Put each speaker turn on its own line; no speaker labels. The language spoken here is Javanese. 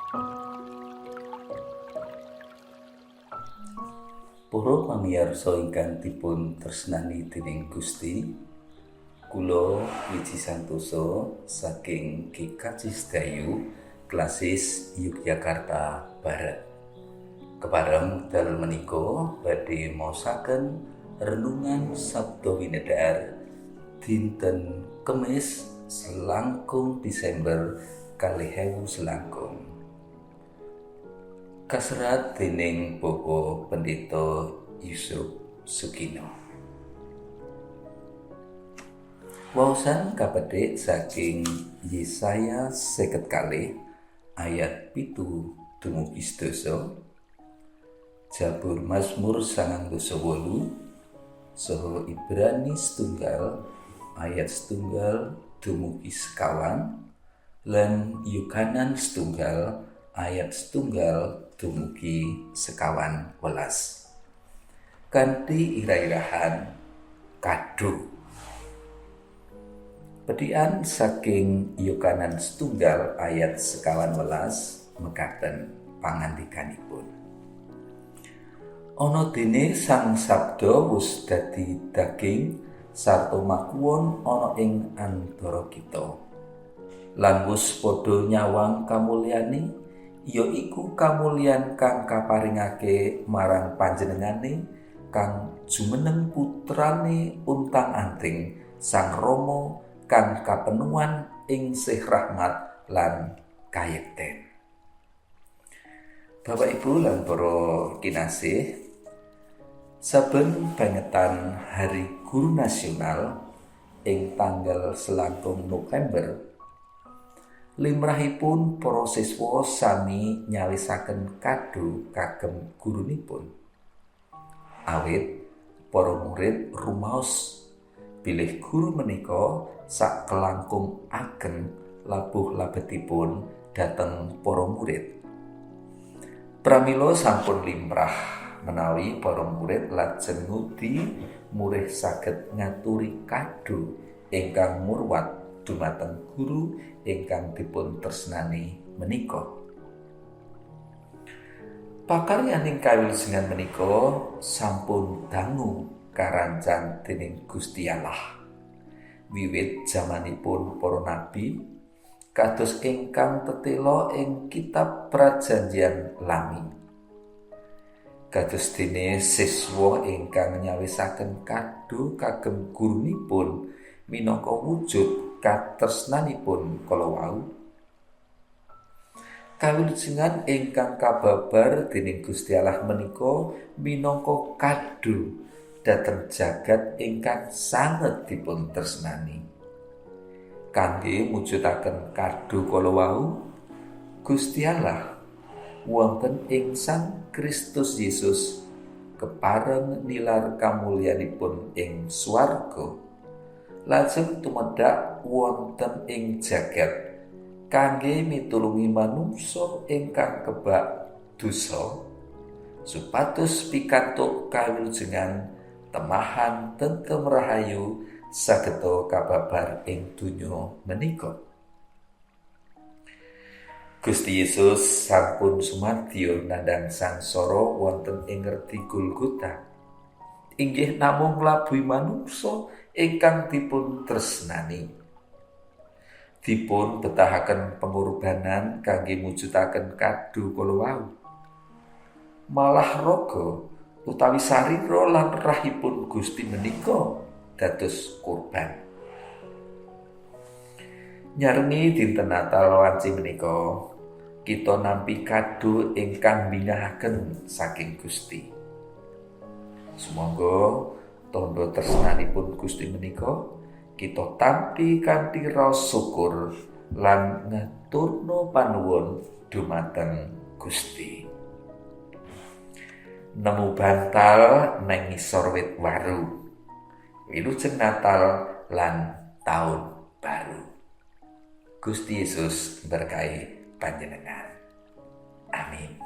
Para pamirsa ingkang dipun tresnani dening Gusti, kula Wiji Santoso saking GKJ Sedayu, Klasis Yogyakarta Barat. Kepareng dal menika badhe maosaken renungan Sabda Winedhar dinten Kemis selangkung Desember 2020. Kaserat dening Bapak Pendeta Yusuf Sukino. Waosan kapedhik saking Yesaya 50 ayat 7 dumugi 11, Jabur Mazmur 98 saha Ibrani 1 ayat 1 dumugi 50 lan Yukanan 1 ayat 1 dumugi 11. Kanthi ira-irahan kado. Pedihan saking Yukanan 1 ayat 11 mekaten pangandikanipun. Ana dene Sang Sabda wis dadi daging sarta makuwon ana ing antara kita. Lan wis padha nyawang kamulyane, ya iku kamulyan kang kaparingake marang panjenengane kang jumeneng putrane untang-anting Sang Rama kang kapenuhan ing sih rahmat lan kayekten. Bapak Ibu lan para kinasih, saben bangetan Hari Guru Nasional ing tanggal selangkung November, limrahipun para siswa sami nyawisaken kado kagem gurunipun. Awit para murid rumaos bilih guru menika sak kelangkung ageng labuh labetipun dhateng para murid. Pramila sampun limrah menawi para murid lajeng ngudi murih saged ngaturi kado ingkang murwat dumateng guru ingkang dipun tresnani menika. Pakaryaning kawilujengan menika sampun dangu karancan dening Gusti Allah. Wiwit jamanipun para nabi, kados ingkang tetela ing kitab Prajanjian Lami. Kados dene siswa ingkang nyawisaken kado kagem gurunipun minangka wujud katresnanipun kala wau. Kawilujengan ingkang kababar dening Gusti Allah menika minangka kado dhateng jagat ingkang sanget dipun tresnani. Kangge mujudaken kado kala wau, Gusti Allah wonten ing Sang Kristus Yesus kepareng nilar kamulyanipun ing swarga, lajeng tumedhak wonten ing jagat kangge mitulungi manungsa ingkang kebak dosa, supados pikantuk kawilujengan temahan tentrem rahayu sageta kababar ing donya menika. Gusti Yesus sampun sumadya nandhang sangsara wonten ing ngerti Golgota, inggih namung nglabuhi manungsa ingkang dipun tresnani. Dipun betahaken pengorbanan kangge mujudaken kado kala wau. Malah raga utawi sarira lan rahipun Gusti menika dados kurban. Nyarengi dinten Natal wanci menika, kita nampi kado ingkang binggahaken saking Gusti. Sumangga tandha tresnanipun Gusti menika kita tampi kanthi raos syukur lan ngaturna panuwun dumateng Gusti. Nemu bantal nang ngisor wit waru, wilujeng Natal lan taun baru. Gusti Yesus berkahi panjenengan. Amin.